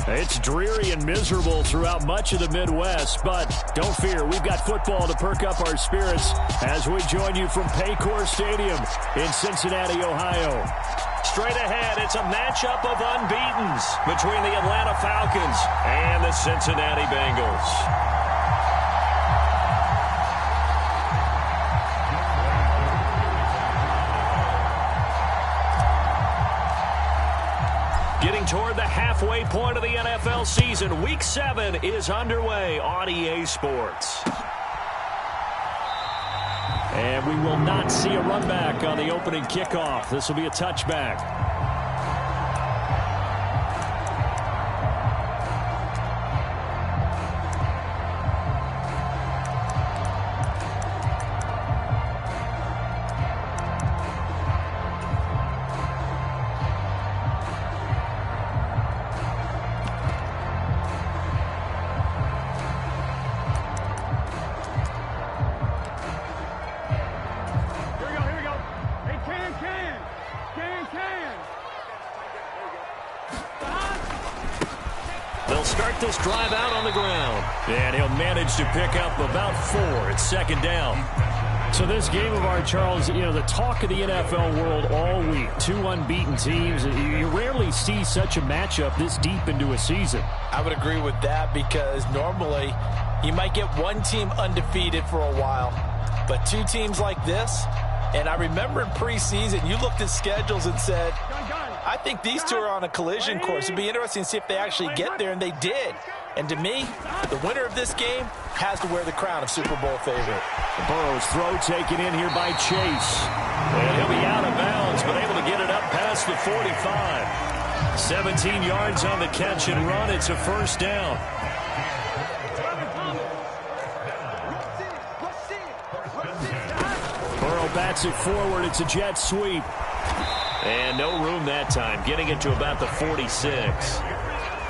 It's dreary and miserable throughout much of the Midwest, but don't fear, we've got football to perk up our spirits as we join you from Paycor Stadium in Cincinnati, Ohio. Straight ahead, it's a matchup of unbeatens between the Atlanta Falcons and the Cincinnati Bengals. Getting toward the halfway point of the NFL season, Week 7 is underway on EA Sports. And we will not see a run back on the opening kickoff. This will be a touchback. They'll start this drive out on the ground. And he'll manage to pick up about 4. It's second down. So this game of ours, Charles, you know, the talk of the NFL world all week. 2 unbeaten teams. You rarely see such a matchup this deep into a season. I would agree with that because normally you might get one team undefeated for a while. But 2 teams like this, and I remember in preseason you looked at schedules and said, I think these 2 are on a collision course. It'd be interesting to see if they actually get there, and they did. And to me, the winner of this game has to wear the crown of Super Bowl favorite. Burrow's throw taken in here by Chase. And he'll be out of bounds, but able to get it up past the 45. 17 yards on the catch and run. It's a first down. Burrow bats it forward. It's a jet sweep. And no room that time, getting it to about the 46.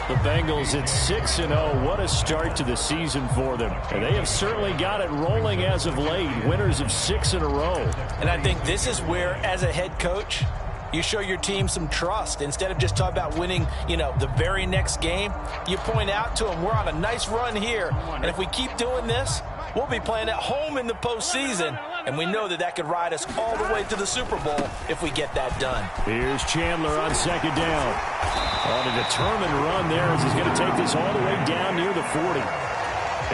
The Bengals at 6-0. What a start to the season for them. And they have certainly got it rolling as of late. Winners of 6 in a row. And I think this is where, as a head coach, you show your team some trust. Instead of just talking about winning, you know, the very next game, you point out to them, we're on a nice run here. And if we keep doing this, we'll be playing at home in the postseason. And we know that that could ride us all the way to the Super Bowl if we get that done. Here's Chandler on second down. On a determined run there as he's going to take this all the way down near the 40.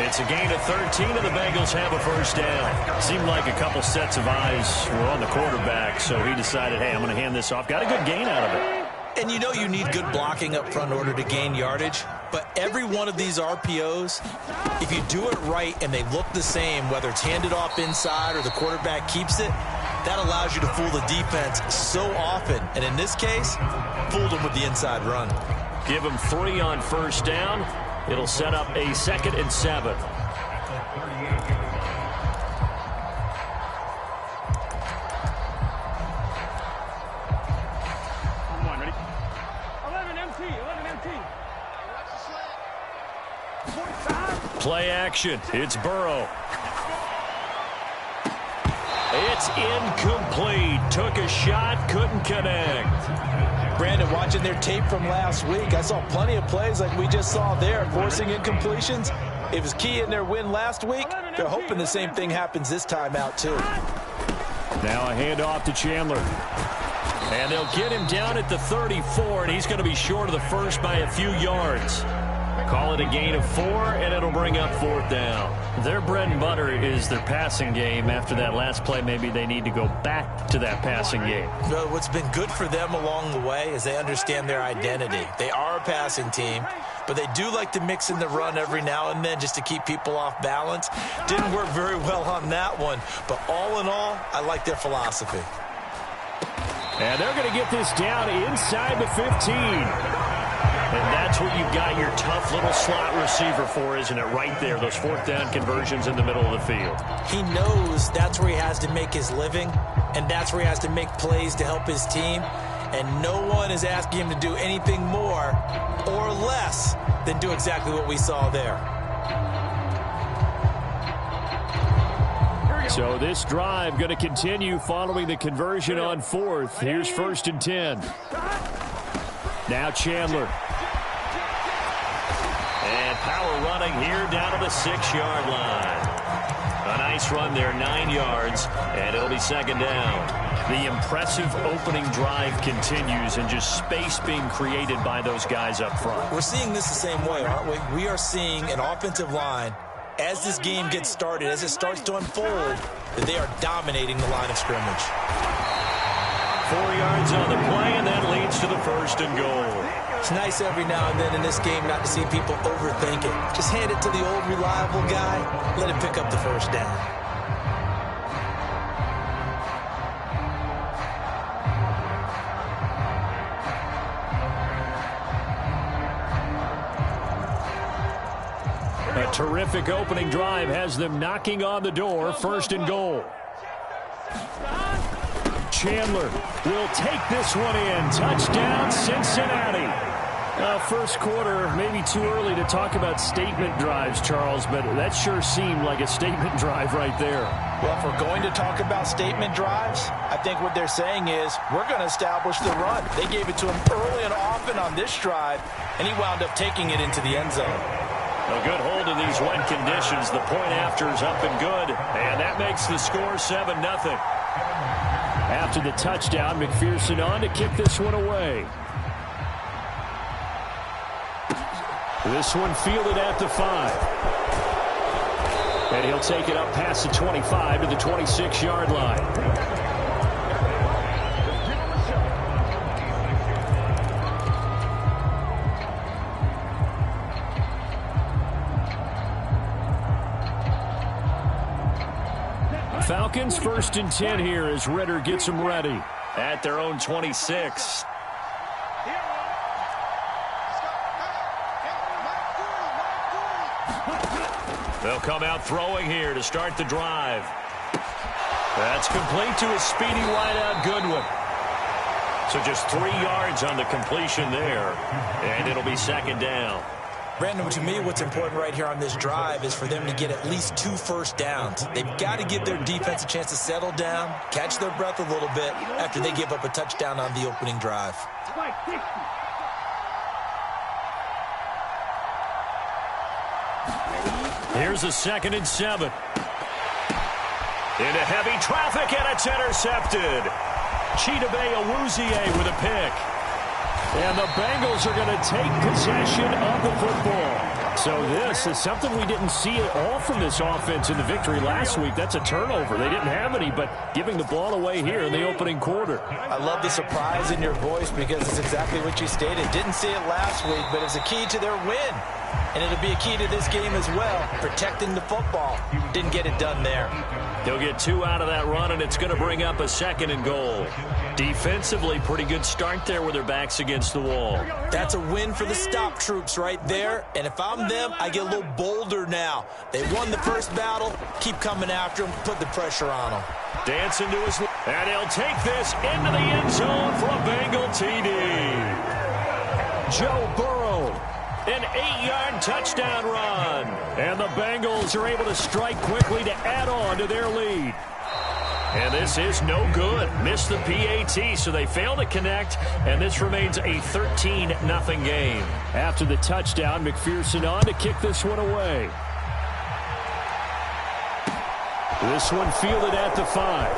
It's a gain of 13, and the Bengals have a first down. Seemed like a couple sets of eyes were on the quarterback, so he decided, hey, I'm going to hand this off. Got a good gain out of it. And you know you need good blocking up front in order to gain yardage. But every one of these RPOs, if you do it right and they look the same, whether it's handed off inside or the quarterback keeps it, that allows you to fool the defense so often. And in this case, fooled them with the inside run. Give them 3 on first down. It'll set up a 2nd and 7. Play action. It's Burrow. It's incomplete. Took a shot, couldn't connect. Brandon, watching their tape from last week, I saw plenty of plays like we just saw there, forcing incompletions. It was key in their win last week. They're hoping the same thing happens this time out, too. Now a handoff to Chandler. And they'll get him down at the 34, and he's going to be short of the first by a few yards. Call it a gain of 4, and it'll bring up 4th down. Their bread and butter is their passing game. After that last play, maybe they need to go back to that passing game. Well, what's been good for them along the way is they understand their identity. They are a passing team, but they do like to mix in the run every now and then just to keep people off balance. Didn't work very well on that one, but all in all, I like their philosophy. And they're going to get this down inside the 15. And that's what you've got your tough little slot receiver for, isn't it? Right there, those 4th down conversions in the middle of the field. He knows that's where he has to make his living, and that's where he has to make plays to help his team. And no one is asking him to do anything more or less than do exactly what we saw there. So this drive going to continue following the conversion on 4th. Here's 1st and 10. Now Chandler. And power running here down to the 6-yard line. A nice run there, 9 yards, and it'll be second down. The impressive opening drive continues, and just space being created by those guys up front. We're seeing this the same way, aren't we? We are seeing an offensive line, as this game gets started, as it starts to unfold, that they are dominating the line of scrimmage. 4 yards on the play, and that leads to the first and goal. It's nice every now and then in this game not to see people overthink it. Just hand it to the old reliable guy, let him pick up the first down. A terrific opening drive has them knocking on the door, first and goal. Chandler will take this one in. Touchdown, Cincinnati. First quarter, maybe too early to talk about statement drives, Charles, but that sure seemed like a statement drive right there. Well, if we're going to talk about statement drives, I think what they're saying is we're going to establish the run. They gave it to him early and often on this drive, and he wound up taking it into the end zone. A good hold in these wet conditions. The point after is up and good, and that makes the score 7-0. After the touchdown, McPherson on to kick this one away. This one fielded at the 5. And he'll take it up past the 25 to the 26-yard line. Falcons first and 10 here as Ritter gets them ready at their own 26. They'll come out throwing here to start the drive. That's complete to a speedy wideout Goodwin. So just 3 yards on the completion there, and it'll be second down. Brandon, to me, what's important right here on this drive is for them to get at least 2 first downs. They've got to give their defense a chance to settle down, catch their breath a little bit after they give up a touchdown on the opening drive. Here's a 2nd and 7. Into heavy traffic, and it's intercepted. Chidobe Awuzie with a pick. And the Bengals are going to take possession of the football. So this is something we didn't see at all from this offense in the victory last week. That's a turnover. They didn't have any, but giving the ball away here in the opening quarter. I love the surprise in your voice because it's exactly what you stated. Didn't see it last week, but it's a key to their win. And it'll be a key to this game as well, protecting the football. Didn't get it done there. They'll get 2 out of that run, and it's going to bring up a 2nd and goal. Defensively, pretty good start there with their backs against the wall. That's a win for the stop troops right there. And if I'm them, I get a little bolder now. They won the first battle. Keep coming after them. Put the pressure on them. Dancing to his... And he'll take this into the end zone for a Bengal TD. Joe Burrow. An 8-yard touchdown run. And the Bengals are able to strike quickly to add on to their lead. And this is no good. Missed the PAT, so they fail to connect, and this remains a 13-0 game. After the touchdown, McPherson on to kick this one away. This one fielded at the 5.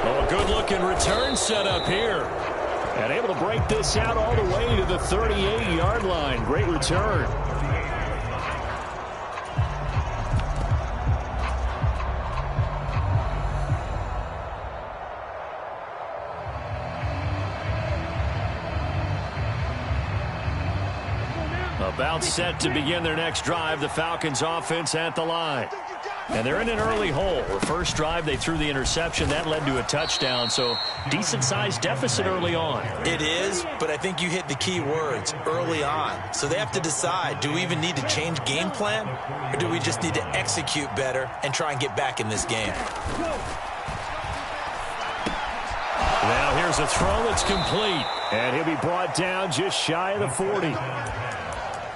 Oh, a good-looking return set up here. And able to break this out all the way to the 38-yard line. Great return. About set to begin their next drive, the Falcons offense at the line. And they're in an early hole. The first drive, they threw the interception. That led to a touchdown, so decent-sized deficit early on. It is, but I think you hit the key words, early on. So they have to decide, do we even need to change game plan, or do we just need to execute better and try and get back in this game? Now here's a throw that's complete, and he'll be brought down just shy of the 40.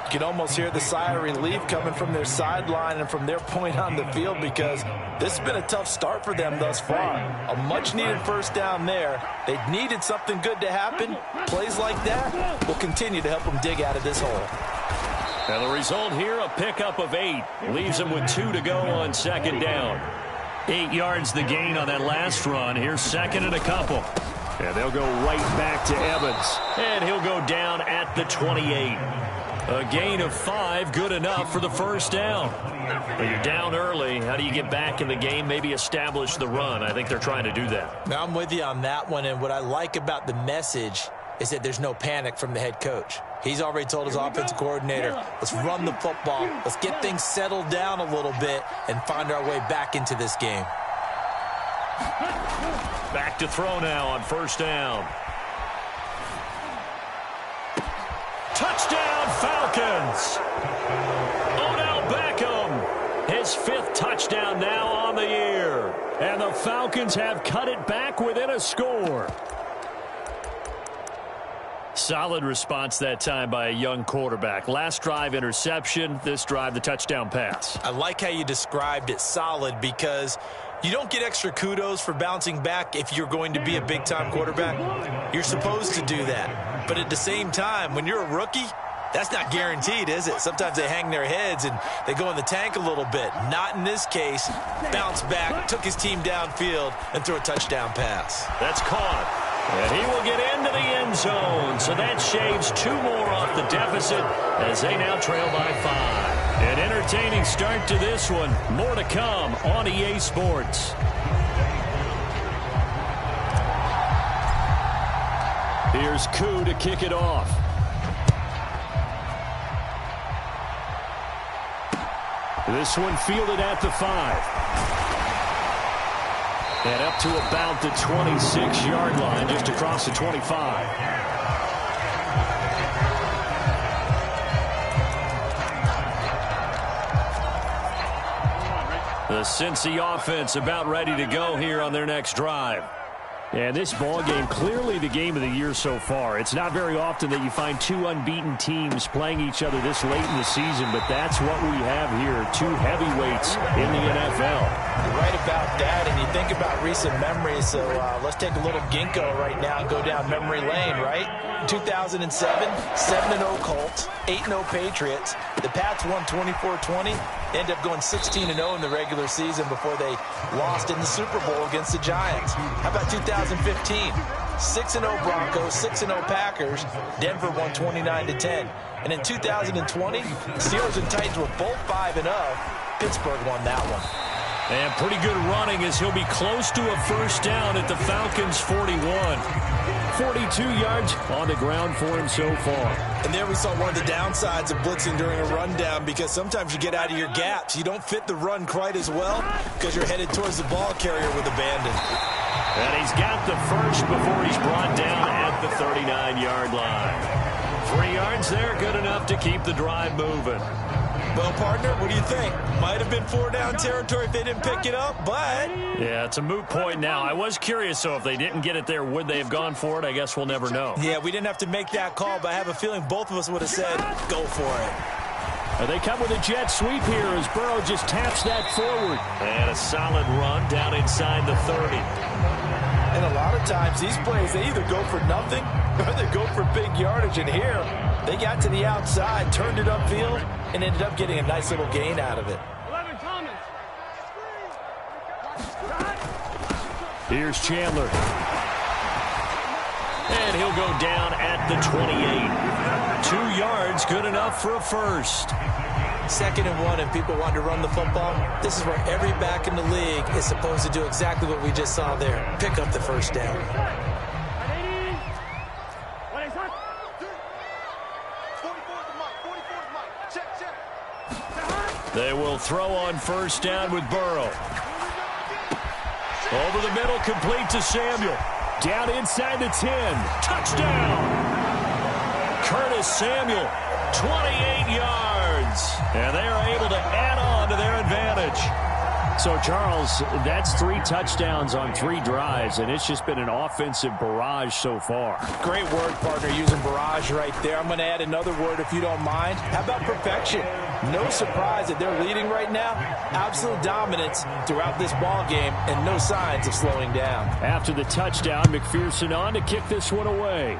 You can almost hear the sigh of relief coming from their sideline and from their point on the field, because this has been a tough start for them thus far. A much-needed first down there. They needed something good to happen. Plays like that will continue to help them dig out of this hole. And the result here, a pickup of 8. Leaves them with 2 to go on second down. 8 yards the gain on that last run. Here's second and a couple. And they'll go right back to Evans. And he'll go down at the 28. A gain of 5, good enough for the first down. But you're down early. How do you get back in the game? Maybe establish the run. I think they're trying to do that. Now, I'm with you on that one. And what I like about the message is that there's no panic from the head coach. He's already told his offensive coordinator, let's run the football. Let's get things settled down a little bit and find our way back into this game. Back to throw now on first down. Touchdown, Falcons! Odell Beckham, his 5th touchdown now on the year. And the Falcons have cut it back within a score. Solid response that time by a young quarterback. Last drive, interception. This drive, the touchdown pass. I like how you described it, solid, because you don't get extra kudos for bouncing back if you're going to be a big-time quarterback. You're supposed to do that. But at the same time, when you're a rookie, that's not guaranteed, is it? Sometimes they hang their heads and they go in the tank a little bit. Not in this case. Bounced back, took his team downfield, and threw a touchdown pass. That's caught. And he will get into the end zone. So that shaves 2 more off the deficit as they now trail by 5. An entertaining start to this one. More to come on EA Sports. Here's Koo to kick it off. This one fielded at the 5. And up to about the 26-yard line, just across the 25. The Cincy offense about ready to go here on their next drive. And this ball game, clearly the game of the year so far. It's not very often that you find 2 unbeaten teams playing each other this late in the season, but that's what we have here, 2 heavyweights in the NFL. You're right about that, and you think about recent memories, so let's take a little ginkgo right now and go down memory lane, right? 2007, 7-0 Colts, 8-0 Patriots. The Pats won 24-20. They ended up going 16-0 in the regular season before they lost in the Super Bowl against the Giants. How about 2015? 6-0 Broncos, 6-0 Packers. Denver won 29-10. And in 2020, Steelers and Titans were both 5-0. Pittsburgh won that one. And pretty good running as he'll be close to a first down at the Falcons' 41. 42 yards on the ground for him so far. And there we saw one of the downsides of blitzing during a rundown, because sometimes you get out of your gaps. You don't fit the run quite as well because you're headed towards the ball carrier with abandon. And he's got the first before he's brought down at the 39-yard line. 3 yards there, good enough to keep the drive moving. Well, partner, what do you think? Might have been 4-down territory if they didn't pick it up, but... Yeah, it's a moot point now. I was curious, so if they didn't get it there, would they have gone for it? I guess we'll never know. Yeah, we didn't have to make that call, but I have a feeling both of us would have said, go for it. They come with a jet sweep here as Burrow just taps that forward. And a solid run down inside the 30. And a lot of times, these plays, they either go for nothing or they go for big yardage. And here, they got to the outside, turned it upfield, and ended up getting a nice little gain out of it. Here's Chandler. And he'll go down at the 28. 2 yards, good enough for a first. 2nd and 1, and people want to run the football. This is where every back in the league is supposed to do exactly what we just saw there. Pick up the first down. They will throw on first down with Burrow. Over the middle, complete to Samuel. Down inside the 10. Touchdown! Curtis Samuel, 28 yards. And they are able to add on to their advantage. So, Charles, that's 3 touchdowns on 3 drives, and it's just been an offensive barrage so far. Great word, partner, using barrage right there. I'm going to add another word if you don't mind. How about perfection? No surprise that they're leading right now. Absolute dominance throughout this ball game and no signs of slowing down. After the touchdown, McPherson on to kick this one away.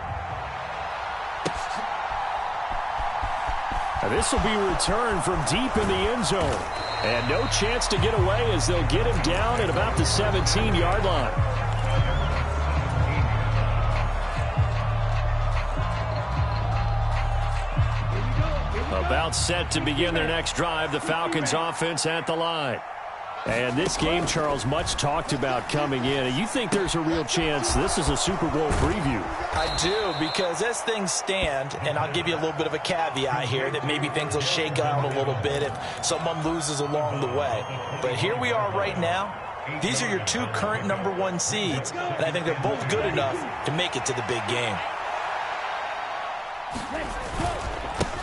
Now, this will be returned from deep in the end zone. And no chance to get away as they'll get him down at about the 17-yard line. About set to begin their next drive, the Falcons offense at the line. And this game, Charles, much talked about coming in. And you think there's a real chance this is a Super Bowl preview? I do, because as things stand, and I'll give you a little bit of a caveat here, that maybe things will shake out a little bit if someone loses along the way. But here we are right now. These are your 2 current #1 seeds, and I think they're both good enough to make it to the big game.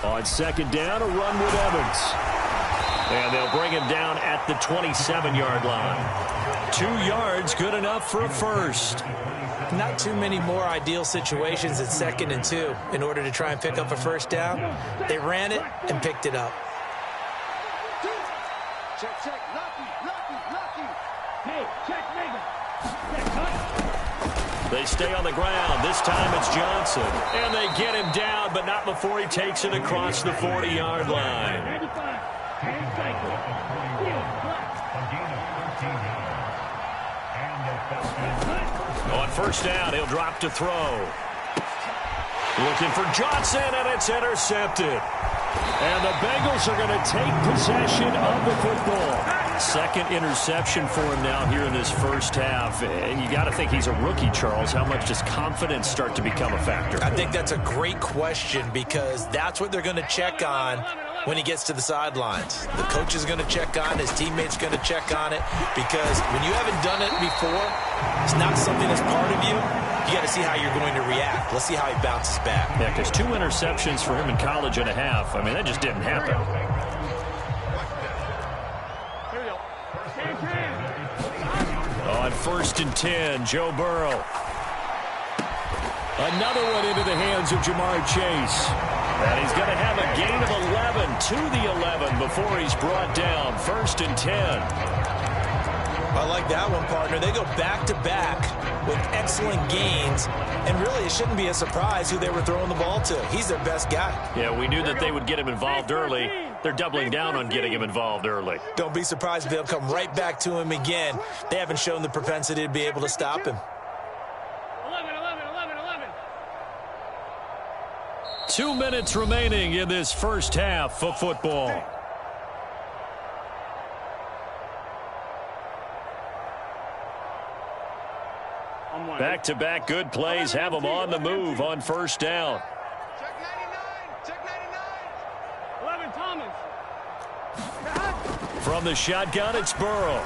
On second down, a run with Evans. And they'll bring him down at the 27-yard line. 2 yards, good enough for a first. Not too many more ideal situations at 2nd and 2 in order to try and pick up a first down. They ran it and picked it up. Check, lucky. Hey, check, nigga. They stay on the ground. This time it's Johnson. And they get him down, but not before he takes it across the 40-yard line. On first down, he'll drop to throw. Looking for Johnson, and it's intercepted. And the Bengals are going to take possession of the football. Second interception for him now here in this first half. And you got to think he's a rookie, Charles. How much does confidence start to become a factor? I think that's a great question, because that's what they're going to check on when he gets to the sidelines. The coach is going to check on, his teammates going to check on it, because when you haven't done it before, it's not something that's part of you. You got to see how you're going to react. Let's see how he bounces back. Yeah, because 2 interceptions for him in college and a half. I mean, that just didn't happen. On first and 10, Joe Burrow. Another one into the hands of Jamar Chase. And he's going to have a gain of 11 to the 11 before he's brought down. First and 10. I like that one, partner. They go back-to-back with excellent gains, and really it shouldn't be a surprise who they were throwing the ball to. He's their best guy. Yeah, we knew that they would get him involved early. They're doubling down on getting him involved early. Don't be surprised if they'll come right back to him again. They haven't shown the propensity to be able to stop him. 2 minutes remaining in this first half of football. Back-to-back good plays have them on the move on first down. Check 99. 11, Thomas. From the shotgun, it's Burrow.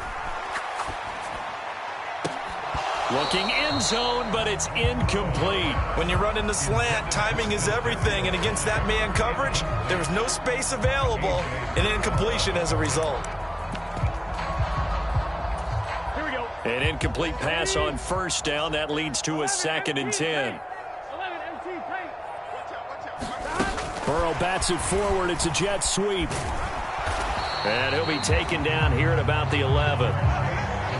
Looking end zone, but it's incomplete. When you run in the slant, timing is everything, and against that man coverage, there was no space available, and incompletion as a result. An incomplete pass on first down. That leads to a 2nd and 10. Burrow bats it forward. It's a jet sweep. And he'll be taken down here at about the 11.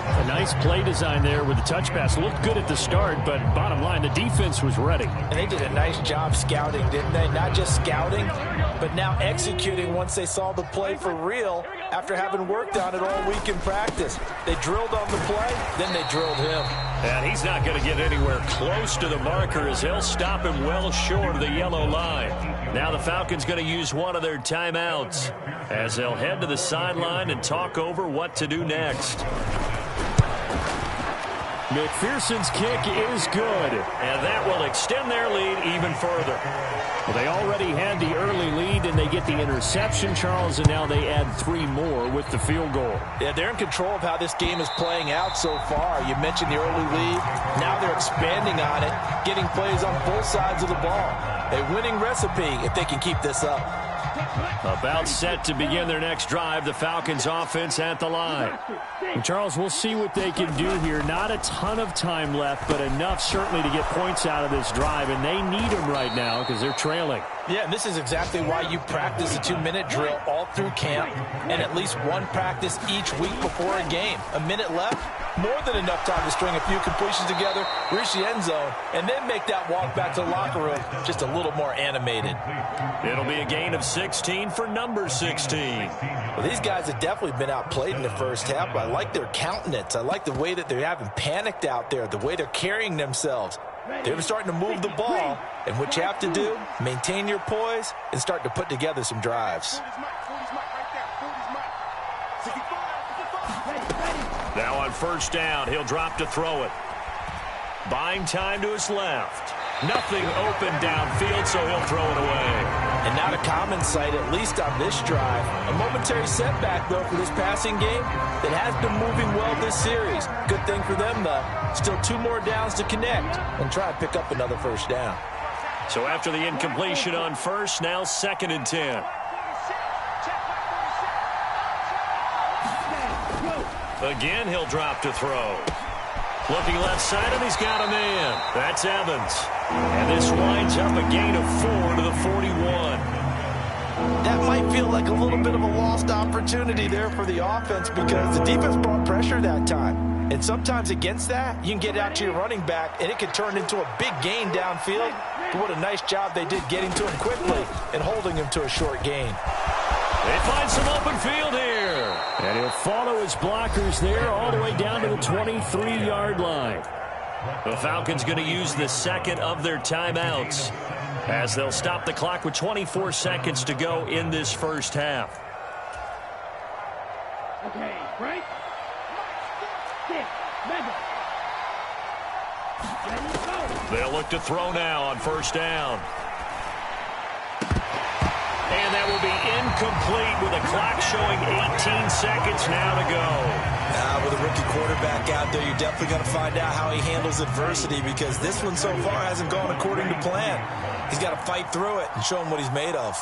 A nice play design there with the touch pass. Looked good at the start, but bottom line, the defense was ready. And they did a nice job scouting, didn't they? Not just scouting, but now executing once they saw the play for real after having worked on it all week in practice. They drilled on the play, then they drilled him. And he's not going to get anywhere close to the marker as they'll stop him well short of the yellow line. Now the Falcons going to use one of their timeouts as they'll head to the sideline and talk over what to do next. McPherson's kick is good, and that will extend their lead even further. Well, they already had the early lead, and they get the interception, Charles, and now they add 3 more with the field goal. Yeah, they're in control of how this game is playing out so far. You mentioned the early lead. Now they're expanding on it, getting plays on both sides of the ball. A winning recipe if they can keep this up. About set to begin their next drive, the Falcons offense at the line. And Charles, we'll see what they can do here. Not a ton of time left, but enough certainly to get points out of this drive, and they need them right now because they're trailing. Yeah, and this is exactly why you practice a 2-minute drill all through camp and at least one practice each week before a game. A minute left, more than enough time to string a few completions together, reach the end zone, and then make that walk back to the locker room just a little more animated. It'll be a gain of 16 for number 16. Well, these guys have definitely been outplayed in the first half, but I like their countenance. I like the way that they haven't panicked out there, the way they're carrying themselves. They're starting to move the ball, and what you have to do, maintain your poise and start to put together some drives. Now on first down, he'll drop to throw it. Buying time to his left. Nothing open downfield, so he'll throw it away. And not a common sight, at least on this drive. A momentary setback, though, for this passing game that has been moving well this series. Good thing for them, though. Still 2 more downs to connect and try and pick up another first down. So after the incompletion on first, now 2nd and 10. Again, he'll drop to throw. Looking left side, and he's got a man. That's Evans. And this winds up a gain of 4 to the 41. That might feel like a little bit of a lost opportunity there for the offense because the defense brought pressure that time. And sometimes against that, you can get out to your running back, and it can turn into a big gain downfield. But what a nice job they did getting to him quickly and holding him to a short gain. They find some open field here. And he'll follow his blockers there all the way down to the 23-yard line. The Falcons going to use the second of their timeouts as they'll stop the clock with 24 seconds to go in this first half. Okay, break. Stick. They'll look to throw now on first down. And that will be incomplete with a clock showing 18 seconds now to go. With a rookie quarterback out there, you're definitely going to find out how he handles adversity because this one so far hasn't gone according to plan. He's got to fight through it and show him what he's made of.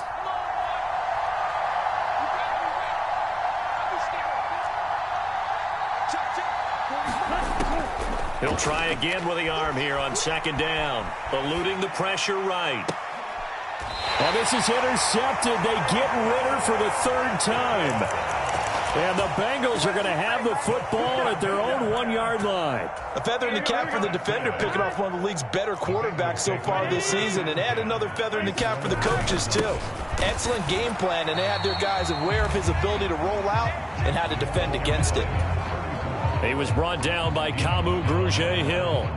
He'll try again with the arm here on 2nd down, eluding the pressure right. Well, this is intercepted. They get Ritter for the 3rd time. And the Bengals are going to have the football at their own 1-yard line. A feather in the cap for the defender, picking off one of the league's better quarterbacks so far this season, and add another feather in the cap for the coaches, too. Excellent game plan, and they had their guys aware of his ability to roll out and how to defend against it. He was brought down by Kamu Grugier-Hill.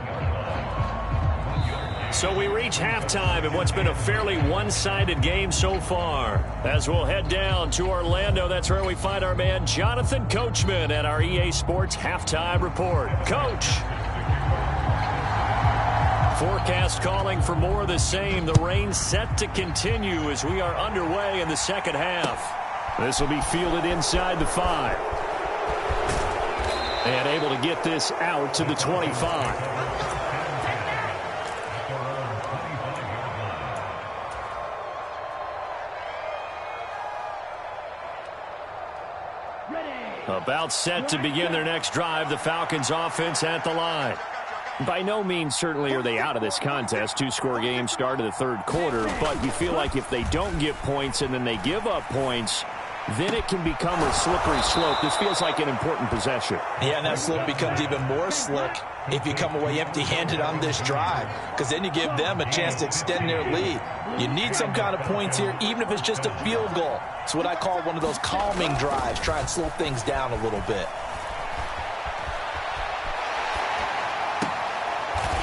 So we reach halftime in what's been a fairly one-sided game so far. As we'll head down to Orlando, that's where we find our man Jonathan Coachman at our EA Sports Halftime Report. Coach. Forecast calling for more of the same. The rain set to continue as we are underway in the second half. This will be fielded inside the 5. And able to get this out to the 25. About set to begin their next drive, the Falcons offense at the line. By no means certainly are they out of this contest. 2-score game start of the 3rd quarter, but you feel like if they don't get points and then they give up points, then it can become a slippery slope. This feels like an important possession. Yeah, and that slope becomes even more slick if you come away empty-handed on this drive, because then you give them a chance to extend their lead. You need some kind of points here, even if it's just a field goal. It's what I call one of those calming drives. Try and slow things down a little bit.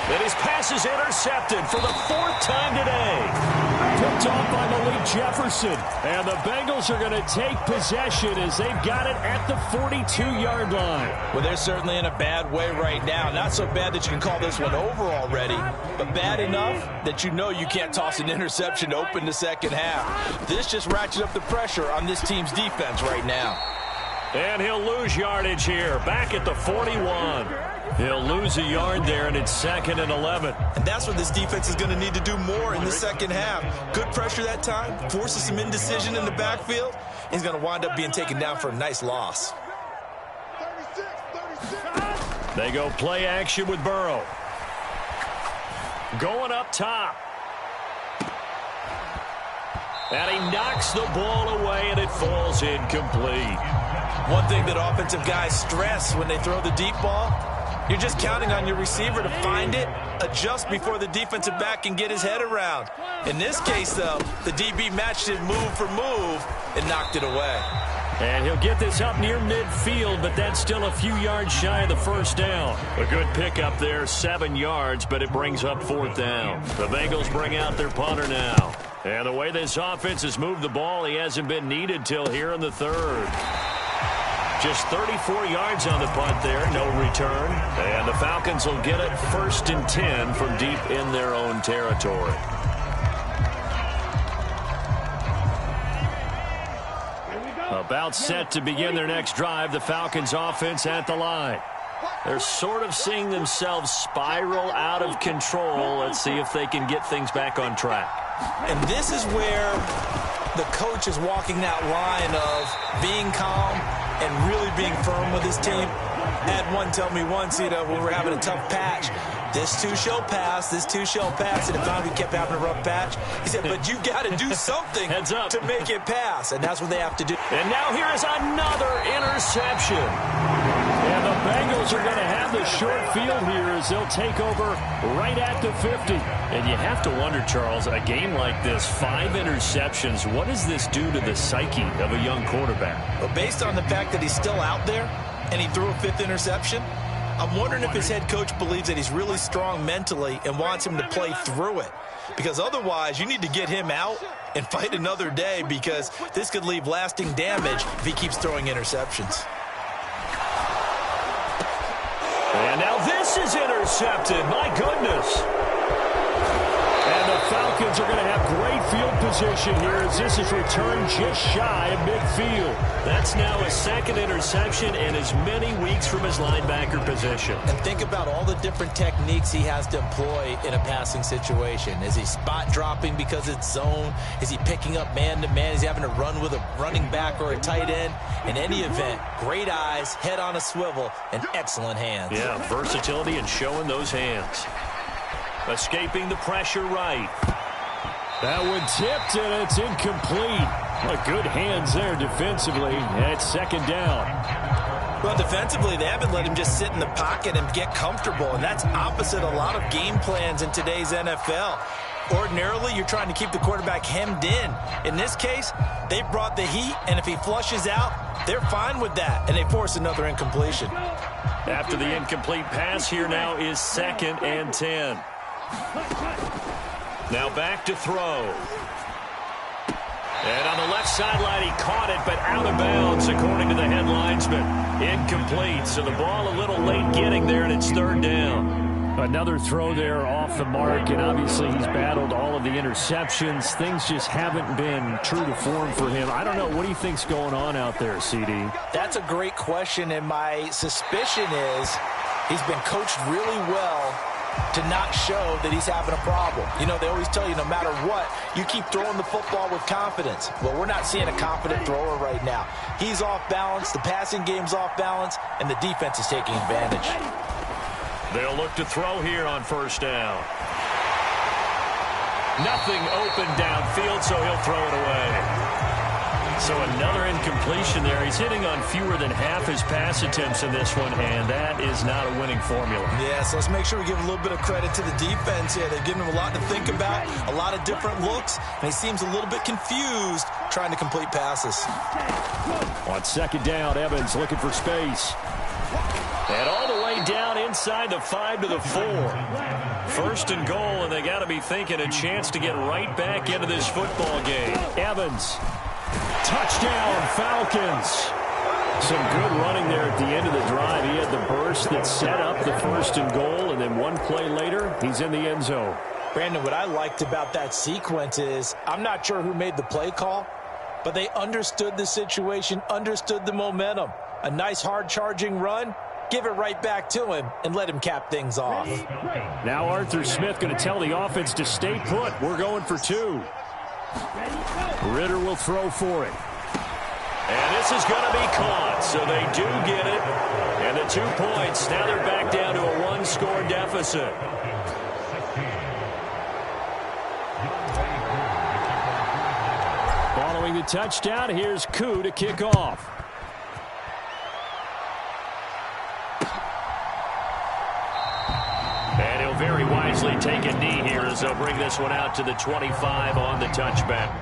And his pass is intercepted for the 4th time today. Picked off by Malik Jefferson. And the Bengals are going to take possession as they've got it at the 42-yard line. Well, they're certainly in a bad way right now. Not so bad that you can call this one over already, but bad enough that you know you can't toss an interception to open the second half. This just ratchets up the pressure on this team's defense right now. And he'll lose yardage here, back at the 41. He'll lose a yard there, and it's 2nd and 11. And that's what this defense is going to need to do more in the second half. Good pressure that time, forces some indecision in the backfield. He's going to wind up being taken down for a nice loss. They go play action with Burrow. Going up top. And he knocks the ball away, and it falls incomplete. One thing that offensive guys stress when they throw the deep ball, you're just counting on your receiver to find it, adjust before the defensive back can get his head around. In this case, though, the DB matched it move for move and knocked it away. And he'll get this up near midfield, but that's still a few yards shy of the first down. A good pickup there, 7 yards, but it brings up 4th down. The Bengals bring out their punter now. And the way this offense has moved the ball, he hasn't been needed till here in the 3rd. Just 34 yards on the punt there, no return. And the Falcons will get it 1st and 10 from deep in their own territory. About set to begin their next drive, the Falcons offense at the line. They're sort of seeing themselves spiral out of control. Let's see if they can get things back on track. And this is where the coach is walking that line of being calm and really being firm with his team. Had one tell me once, when we're having a tough patch, this too shall pass, this too shall pass, and if not, we kept having a rough patch. He said, but you got to do something Heads up. to make it pass, and that's what they have to do. And now here is another interception. And the Bengals are going to have the short field here as they'll take over right at the 50. And you have to wonder, Charles, a game like this, 5 interceptions, what does this do to the psyche of a young quarterback? But based on the fact that he's still out there and he threw a 5th interception, I'm wondering if his head coach believes that he's really strong mentally and wants him to play through it. Because otherwise, you need to get him out and fight another day, because this could leave lasting damage if he keeps throwing interceptions. And now this is intercepted. My goodness. And the Falcons are going to have great field position here as this is returned just shy of midfield. That's now a 2nd interception and as many weeks from his linebacker position. And think about all the different techniques he has to employ in a passing situation. Is he spot dropping because it's zone? Is he picking up man-to-man? Is he having to run with a running back or a tight end? In any event, great eyes, head on a swivel, and excellent hands. Yeah, versatility and showing those hands. Escaping the pressure right. That one tipped, and it's incomplete. Good hands there defensively, and it's 2nd down. Well, defensively, they haven't let him just sit in the pocket and get comfortable, and that's opposite a lot of game plans in today's NFL. Ordinarily, you're trying to keep the quarterback hemmed in. In this case, they brought the heat, and if he flushes out, they're fine with that, and they force another incompletion. After the incomplete pass, here now is 2nd and 10. Now back to throw. And on the left sideline, he caught it, but out of bounds, according to the head linesman. Incomplete, so the ball a little late getting there, and it's 3rd down. Another throw there off the mark, and obviously he's battled all of the interceptions. Things just haven't been true to form for him. I don't know. What do you think's going on out there, CD? That's a great question, and my suspicion is he's been coached really well to not show that he's having a problem. They always tell you no matter what, you keep throwing the football with confidence. Well, we're not seeing a confident thrower right now. He's off balance, the passing game's off balance, and the defense is taking advantage. They'll look to throw here on 1st down. Nothing open downfield, so he'll throw it away. So another incompletion there. He's hitting on fewer than half his pass attempts in this one, and that is not a winning formula. Yeah, so let's make sure we give a little bit of credit to the defense here. They've given him a lot to think about, a lot of different looks, and he seems a little bit confused trying to complete passes. On 2nd down, Evans looking for space. And all the way down inside the 5 to the 4. 1st and goal, and they got to be thinking a chance to get right back into this football game. Evans. Touchdown, Falcons. Some good running there at the end of the drive. He had the burst that set up the 1st and goal, and then one play later, he's in the end zone. Brandon, what I liked about that sequence is I'm not sure who made the play call, but they understood the situation, understood the momentum. A nice hard-charging run, give it right back to him, and let him cap things off. Now Arthur Smith going to tell the offense to stay put. We're going for 2. Ritter will throw for it. And this is going to be caught, so they do get it. And the 2 points, now they're back down to a 1-score deficit. Following the touchdown, here's Koo to kick off. And he'll very wisely take a knee here as they'll bring this one out to the 25 on the touchback.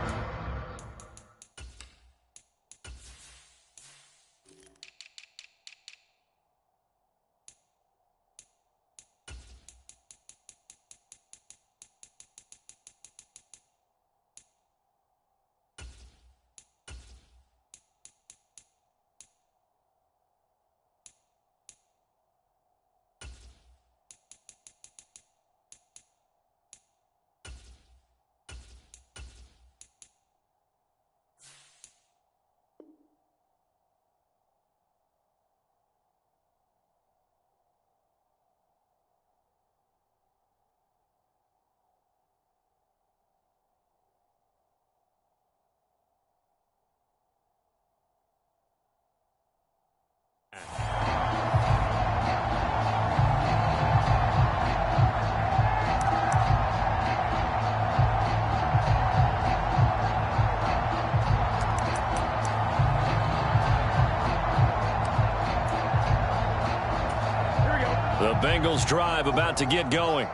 The Bengals drive about to get going.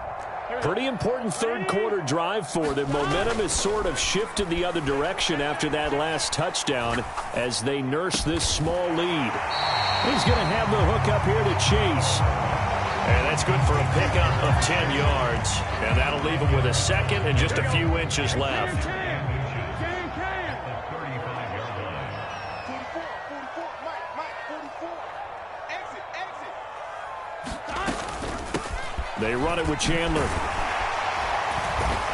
Pretty important third-quarter drive for them. Momentum has sort of shifted the other direction after that last touchdown as they nurse this small lead. He's going to have the hook up here to Chase. And that's good for a pickup of 10 yards. And that'll leave him with a second and just a few inches left. They run it with Chandler.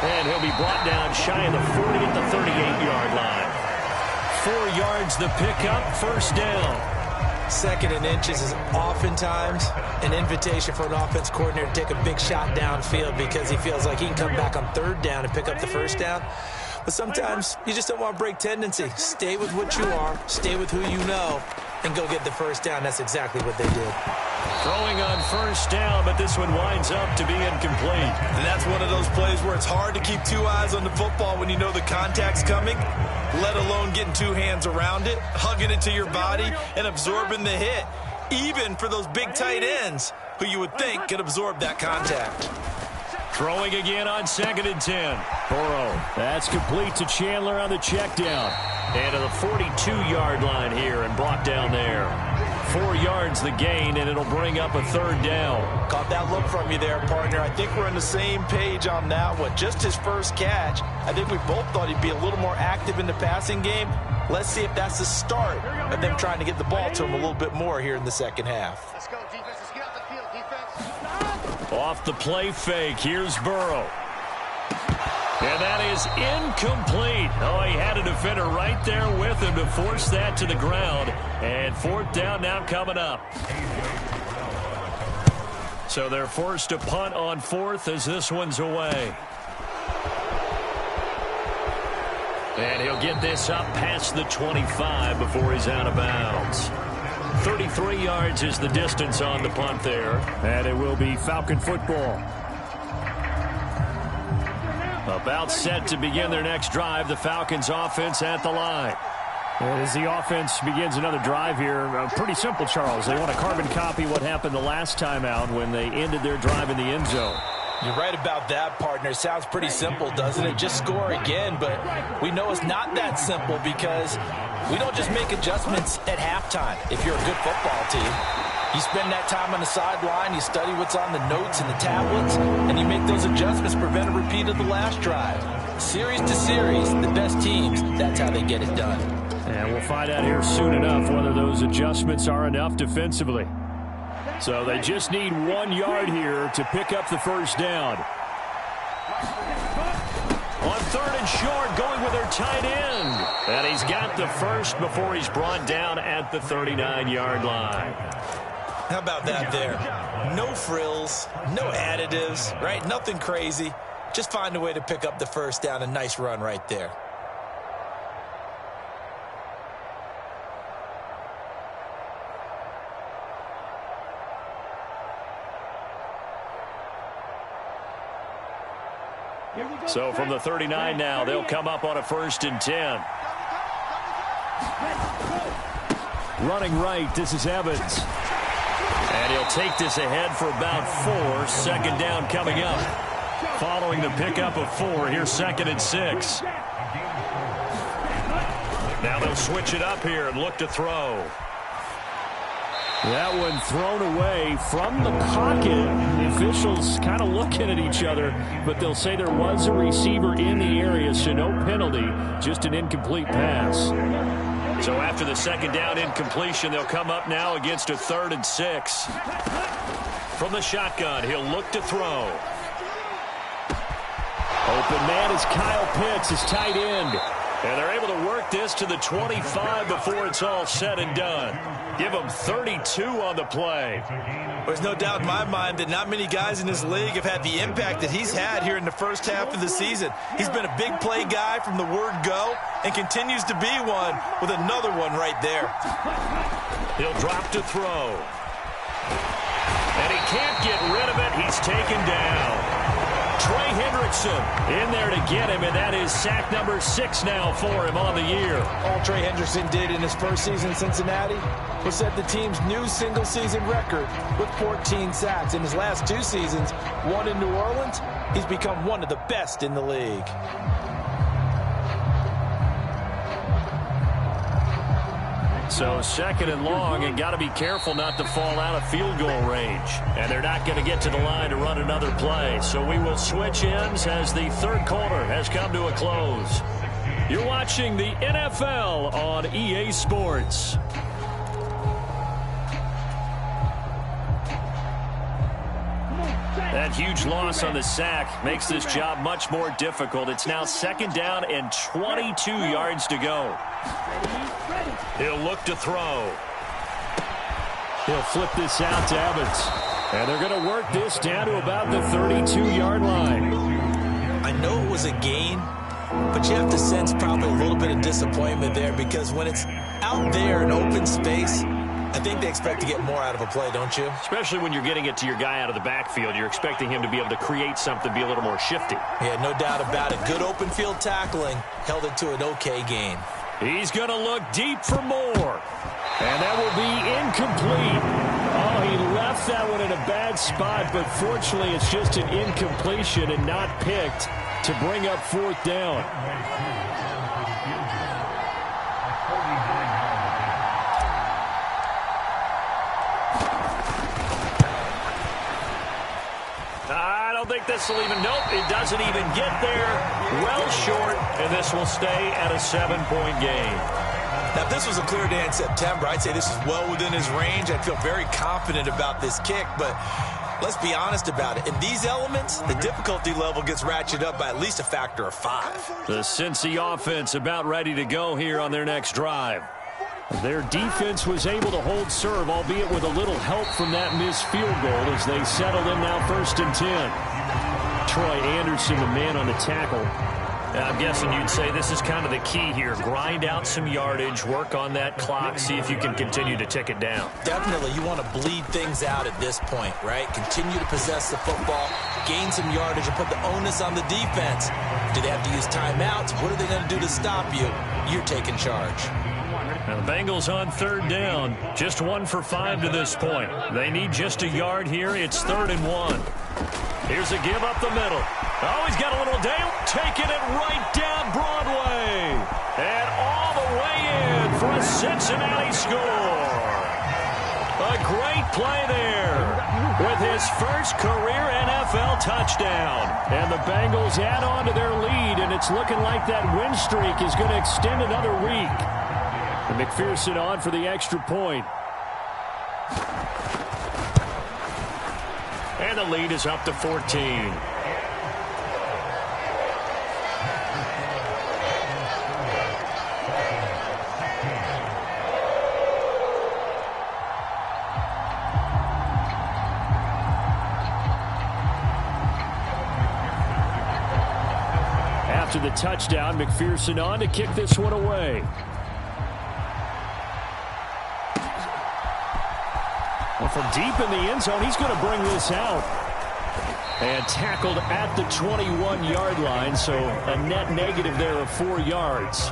And he'll be brought down shy of the 40 at the 38-yard line. 4 yards the pickup, first down. Second and inches is oftentimes an invitation for an offense coordinator to take a big shot downfield because he feels like he can come back on third down and pick up the first down. But sometimes you just don't want to break tendency. Stay with what you are, stay with who you know, and go get the first down. That's exactly what they did. Throwing on first down, but this one winds up to be incomplete. And that's one of those plays where it's hard to keep 2 eyes on the football when you know the contact's coming, let alone getting 2 hands around it, hugging it to your body, and absorbing the hit, even for those big tight ends who you would think could absorb that contact. Throwing again on 2nd and 10. Burrow. That's complete to Chandler on the check down. And to the 42-yard line here and brought down there. 4 yards the gain, and it'll bring up a third down. Caught that look from you there, partner. I think we're on the same page on that one. Just his first catch. I think we both thought he'd be a little more active in the passing game. Let's see if that's the start of them trying to get the ball to him a little bit more here in the second half. Let's go, defense. Let's get out the field, defense. Off the play fake, here's Burrow. And that is incomplete. Oh, he had a defender right there with him to force that to the ground. And 4th down now coming up. So they're forced to punt on 4th as this one's away. And he'll get this up past the 25 before he's out of bounds. 33 yards is the distance on the punt there. And it will be Falcon football. About set to begin their next drive, the Falcons offense at the line. And as the offense begins another drive here, pretty simple, Charles. They want to carbon copy what happened the last time out when they ended their drive in the end zone. You're right about that, partner. It sounds pretty simple, doesn't it? Just score again, but we know it's not that simple because we don't just make adjustments at halftime if you're a good football team. You spend that time on the sideline, you study what's on the notes and the tablets, and you make those adjustments, prevent a repeat of the last drive. Series to series, the best teams, that's how they get it done. And we'll find out here soon enough whether those adjustments are enough defensively. So they just need 1 yard here to pick up the first down. On 3rd and short, going with their tight end. And he's got the first before he's brought down at the 39-yard line. How about that there? No frills, no additives, right? Nothing crazy. Just find a way to pick up the first down. A nice run right there. So from the 39 now, they'll come up on a 1st and 10. Running right, this is Evans. And he'll take this ahead for about 4. Second down coming up. Following the pickup of 4, here's 2nd and 6. Now they'll switch it up here and look to throw. That one thrown away from the pocket. The officials kind of looking at each other, but they'll say there was a receiver in the area, so no penalty, just an incomplete pass. So after the second down incompletion, they'll come up now against a 3rd and 6. From the shotgun, he'll look to throw. Open man is Kyle Pitts, his tight end. And they're able to work this to the 25 before it's all said and done. Give him 32 on the play. There's no doubt in my mind that not many guys in this league have had the impact that he's had here in the first half of the season. He's been a big play guy from the word go and continues to be one with another one right there. He'll drop to throw. And he can't get rid of it. He's taken down. Trey Hendrickson in there to get him, and that is sack number 6 now for him on the year. All Trey Hendrickson did in his first season in Cincinnati was set the team's new single-season record with 14 sacks. In his last 2 seasons, 1 in New Orleans, he's become one of the best in the league. So 2nd and long, and got to be careful not to fall out of field goal range. And they're not going to get to the line to run another play. So we will switch ends as the 3rd quarter has come to a close. You're watching the NFL on EA Sports. That huge loss on the sack makes this job much more difficult. It's now 2nd down and 22 yards to go. He'll look to throw. He'll flip this out to Evans. And they're going to work this down to about the 32-yard line. I know it was a gain, but you have to sense probably a little bit of disappointment there because when it's out there in open space, I think they expect to get more out of a play, don't you? Especially when you're getting it to your guy out of the backfield. You're expecting him to be able to create something, be a little more shifty. Yeah, no doubt about it. Good open field tackling held it to an okay gain. He's going to look deep for more. And that will be incomplete. Oh, he left that one in a bad spot, but fortunately it's just an incompletion and not picked to bring up 4th down. I don't think this will even, nope, it doesn't even get there. Well short, and this will stay at a 7-point game. Now, if this was a clear day in September, I'd say this is well within his range. I'd feel very confident about this kick, but let's be honest about it. In these elements, the difficulty level gets ratcheted up by at least a factor of 5. The Cincy offense about ready to go here on their next drive. Their defense was able to hold serve, albeit with a little help from that missed field goal as they settled in now 1st and 10. Troy Anderson, the man on the tackle. I'm guessing you'd say this is kind of the key here. Grind out some yardage, work on that clock, see if you can continue to tick it down. Definitely, you want to bleed things out at this point, right? Continue to possess the football, gain some yardage, and put the onus on the defense. Do they have to use timeouts? What are they going to do to stop you? You're taking charge. Now the Bengals on 3rd down, just 1 for 5 to this point. They need just a yard here. It's 3rd and 1. Here's a give up the middle. Oh, he's got a little down, taking it right down Broadway. And all the way in for a Cincinnati score. A great play there with his first career NFL touchdown. And the Bengals add on to their lead, and it's looking like that win streak is going to extend another week. And McPherson on for the extra point. And the lead is up to 14. after the touchdown. McPherson on to kick this one away. Well, from deep in the end zone, he's going to bring this out. And tackled at the 21-yard line, so a net negative there of 4 yards.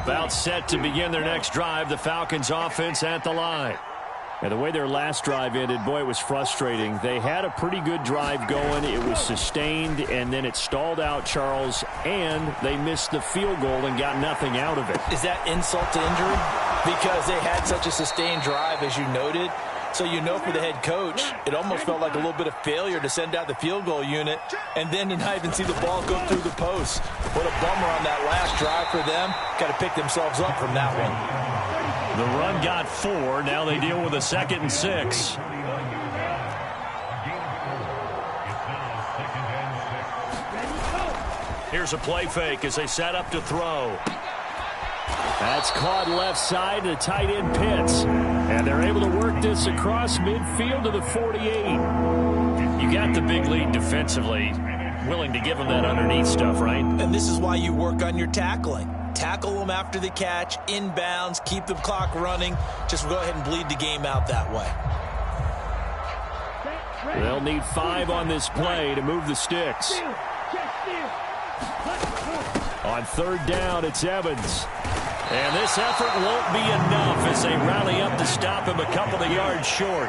About set to begin their next drive, the Falcons offense at the line. And the way their last drive ended, boy, it was frustrating. They had a pretty good drive going. It was sustained, and then it stalled out, Charles, and they missed the field goal and got nothing out of it. Is that insult to injury? Because they had such a sustained drive, as you noted. So you know for the head coach, it almost felt like a little bit of failure to send out the field goal unit and then to not even see the ball go through the post. What a bummer on that last drive for them. Got to pick themselves up from that one. The run got 4. Now they deal with a 2nd and 6. Here's a play fake as they set up to throw. That's caught left side to tight end Pitts. And they're able to work this across midfield to the 48. You got the big lead defensively. Willing to give them that underneath stuff, right? And this is why you work on your tackling. Tackle them after the catch, inbounds, keep the clock running. Just go ahead and bleed the game out that way. They'll need 5 on this play to move the sticks. On 3rd down, it's Evans. And this effort won't be enough as they rally up to stop him a couple of yards short.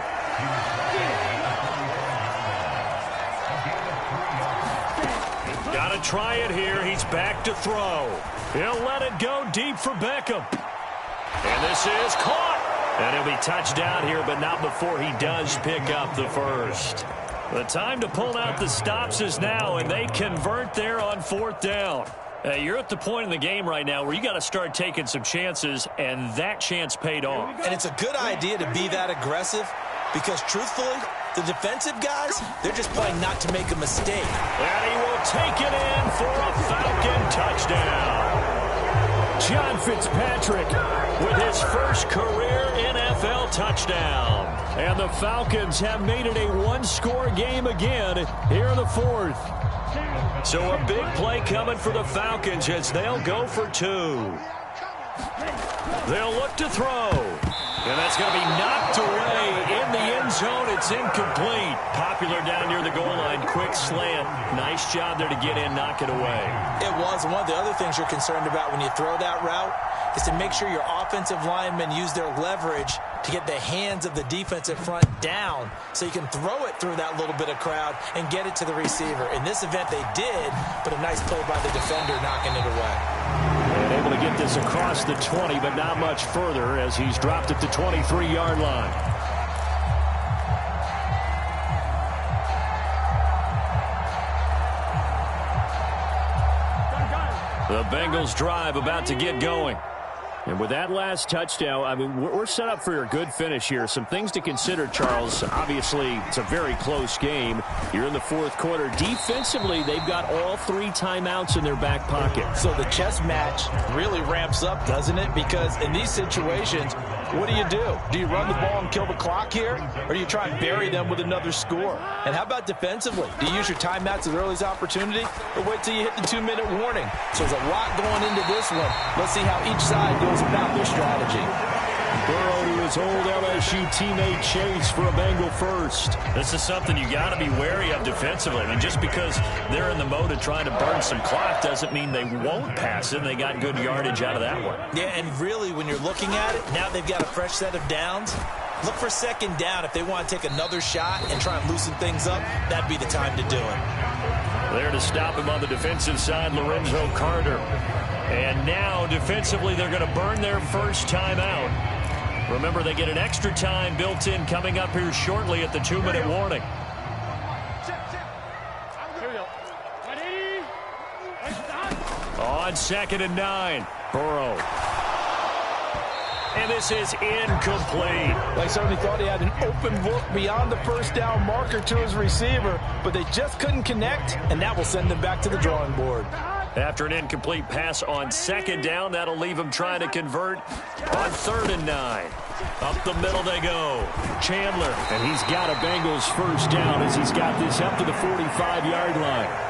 Got to try it here. He's back to throw. He'll let it go deep for Beckham. And this is caught. And he'll be touchdown here, but not before he does pick up the first. The time to pull out the stops is now, and they convert there on 4th down. You're at the point in the game right now where you got to start taking some chances, and that chance paid off. And it's a good idea to be that aggressive because, truthfully, the defensive guys, they're just playing not to make a mistake. And he will take it in for a Falcon touchdown. John Fitzpatrick with his first career NFL touchdown. And the Falcons have made it a one-score game again here in the 4th. So a big play coming for the Falcons as they'll go for 2. They'll look to throw. And that's going to be knocked away in the end zone. It's incomplete. Popular down near the goal line. Quick slant. Nice job there to get in, knock it away. It was. One of the other things you're concerned about when you throw that route is to make sure your offensive linemen use their leverage to get the hands of the defensive front down so you can throw it through that little bit of crowd and get it to the receiver. In this event, they did, but a nice play by the defender knocking it away. And able to get this across the 20, but not much further as he's dropped at the 23-yard line. The Bengals drive about to get going. And with that last touchdown, I mean, we're set up for a good finish here. Some things to consider, Charles. Obviously, it's a very close game. You're in the 4th quarter. Defensively, they've got all 3 timeouts in their back pocket. So the chess match really ramps up, doesn't it? Because in these situations, what do? Do you run the ball and kill the clock here? Or do you try and bury them with another score? And how about defensively? Do you use your timeouts at the earliest opportunity? Or wait till you hit the 2-minute warning? So there's a lot going into this one. Let's see how each side goes about their strategy. Burrow to his old LSU teammate Chase for a Bengal first. This is something you got to be wary of defensively. I mean, just because they're in the mode of trying to burn some clock doesn't mean they won't pass it. They got good yardage out of that one. Yeah, and really, when you're looking at it, now they've got a fresh set of downs. Look for 2nd down. If they want to take another shot and try and loosen things up, that'd be the time to do it. There to stop him on the defensive side, Lorenzo Carter. And now, defensively, they're going to burn their first timeout. Remember, they get an extra time built in coming up here shortly at the 2-minute warning. On 2nd and 9, Burrow. And this is incomplete. They certainly thought he had an open look beyond the first down marker to his receiver, but they just couldn't connect, and that will send them back to the drawing board. After an incomplete pass on second down, that'll leave him trying to convert on 3rd and 9. Up the middle they go. Chandler, and he's got a Bengals first down as he's got this up to the 45-yard line.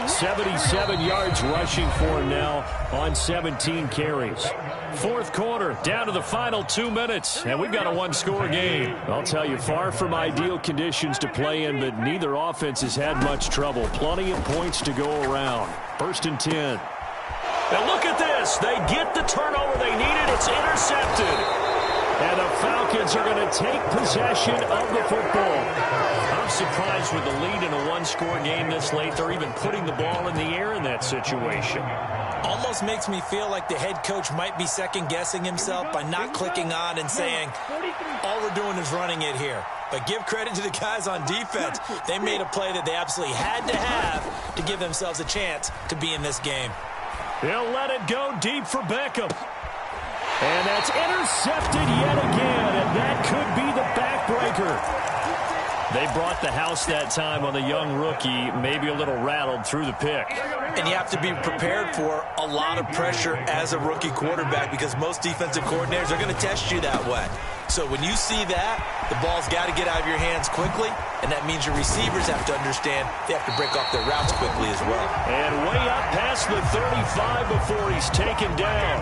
77 yards rushing for him now on 17 carries. Fourth quarter, down to the final 2 minutes, and we've got a one-score game. I'll tell you, far from ideal conditions to play in, but neither offense has had much trouble. Plenty of points to go around. 1st and 10. Now look at this. They get the turnover they needed. It's intercepted. And the Falcons are going to take possession of the football. I'm surprised with the lead in a one-score game this late. They're even putting the ball in the air in that situation. Almost makes me feel like the head coach might be second-guessing himself by not clicking on and saying, all we're doing is running it here. But give credit to the guys on defense. They made a play that they absolutely had to have to give themselves a chance to be in this game. He'll let it go deep for Beckham. And that's intercepted yet again, and that could be the backbreaker. They brought the house that time on the young rookie, maybe a little rattled through the pick. And you have to be prepared for a lot of pressure as a rookie quarterback because most defensive coordinators are going to test you that way. So when you see that, the ball's got to get out of your hands quickly, and that means your receivers have to understand they have to break off their routes quickly as well. And way up past the 35 before he's taken down.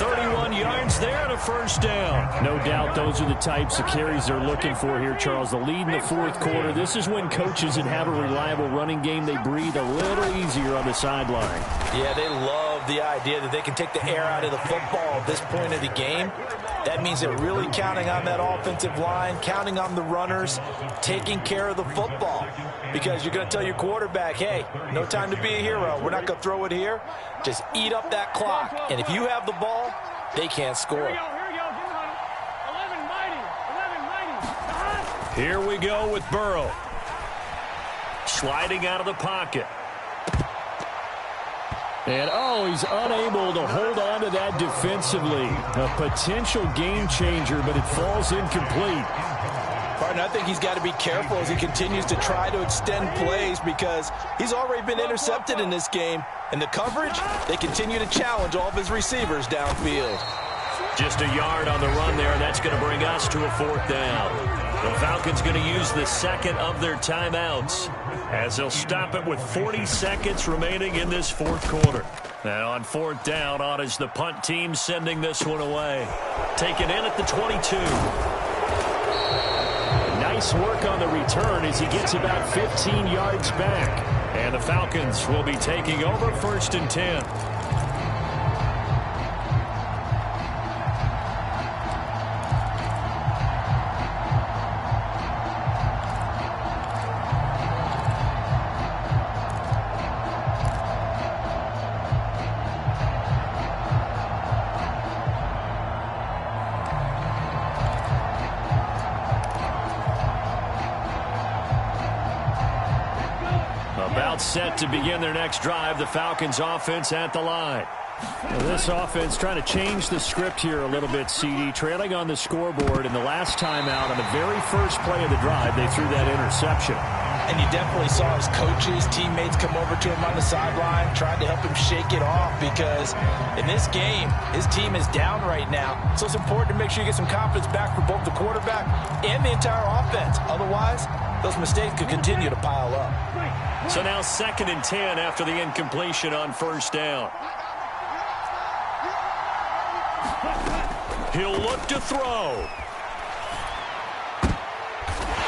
31 yards there and a first down. No doubt those are the types of carries they're looking for here, Charles. The lead in the fourth quarter. This is when coaches that have a reliable running game, they breathe a little easier on the sideline. Yeah, they love the idea that they can take the air out of the football at this point of the game. That means they're really counting on that offensive line, counting on the runners, taking care of the football. Because you're going to tell your quarterback, hey, no time to be a hero. We're not going to throw it here. Just eat up that clock. And if you have the ball, they can't score. Here we go with Burrow. Sliding out of the pocket. And, he's unable to hold on to that defensively. A potential game changer, but it falls incomplete. Partner, I think he's got to be careful as he continues to try to extend plays because he's already been intercepted in this game. And the coverage, they continue to challenge all of his receivers downfield. Just a yard on the run there, and that's going to bring us to a fourth down. The Falcons going to use the second of their timeouts as they'll stop it with 40 seconds remaining in this fourth quarter. And on fourth down, on is the punt team sending this one away. Taken in at the 22. Nice work on the return as he gets about 15 yards back. And the Falcons will be taking over 1st and 10. Set to begin their next drive. The Falcons offense at the line. Well, this offense trying to change the script here a little bit, CD. Trailing on the scoreboard in the last timeout on the very first play of the drive, they threw that interception. And you definitely saw his coaches, teammates come over to him on the sideline, trying to help him shake it off because in this game, his team is down right now. So it's important to make sure you get some confidence back for both the quarterback and the entire offense. Otherwise, those mistakes could continue to pile up. So now 2nd and 10 after the incompletion on first down. He'll look to throw.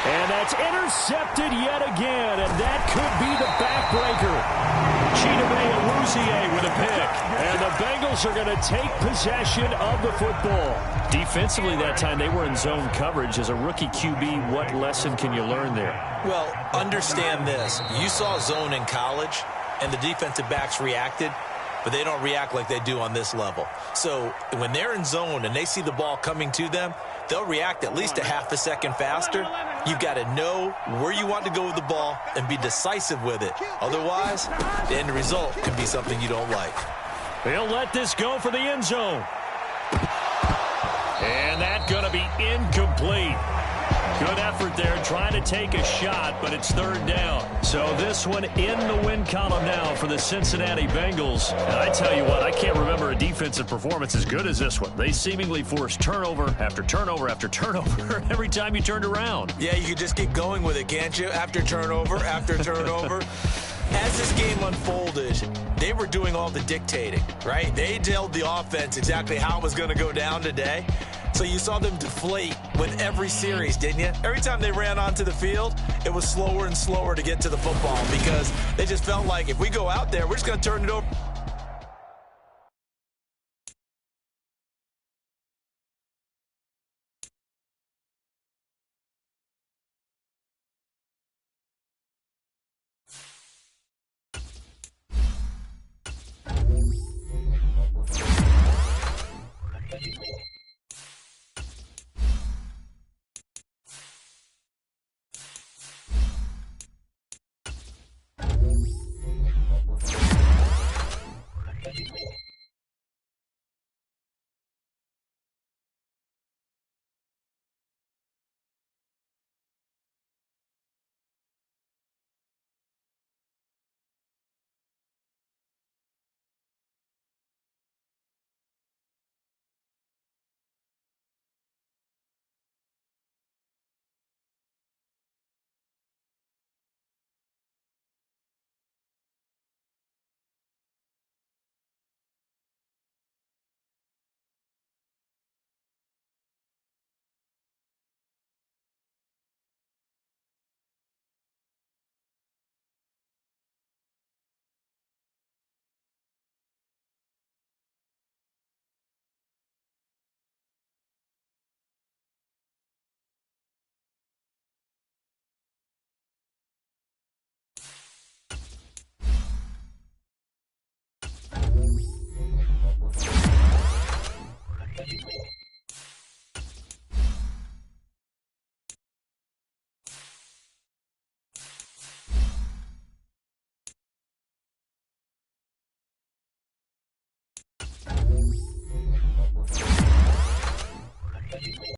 And that's intercepted yet again, and that could be the backbreaker. Chidobe Awuzie with a pick. And the Bengals are going to take possession of the football. Defensively that time, they were in zone coverage. As a rookie QB, what lesson can you learn there? Well, understand this. You saw zone in college, and the defensive backs reacted, but they don't react like they do on this level. So when they're in zone and they see the ball coming to them, they'll react at least a half a second faster. You've got to know where you want to go with the ball and be decisive with it. Otherwise, the end result can be something you don't like. They'll let this go for the end zone. And that's going to be incomplete. Good effort there, trying to take a shot, but it's third down. So this one in the win column now for the Cincinnati Bengals. And I tell you what, I can't remember a defensive performance as good as this one. They seemingly forced turnover after turnover after turnover every time you turned around. Yeah, you could just get going with it, can't you? After turnover, after turnover. As this game unfolded, they were doing all the dictating, right? They told the offense exactly how it was going to go down today. So you saw them deflate with every series, didn't you? Every time they ran onto the field, it was slower and slower to get to the football because they just felt like if we go out there, we're just going to turn it over.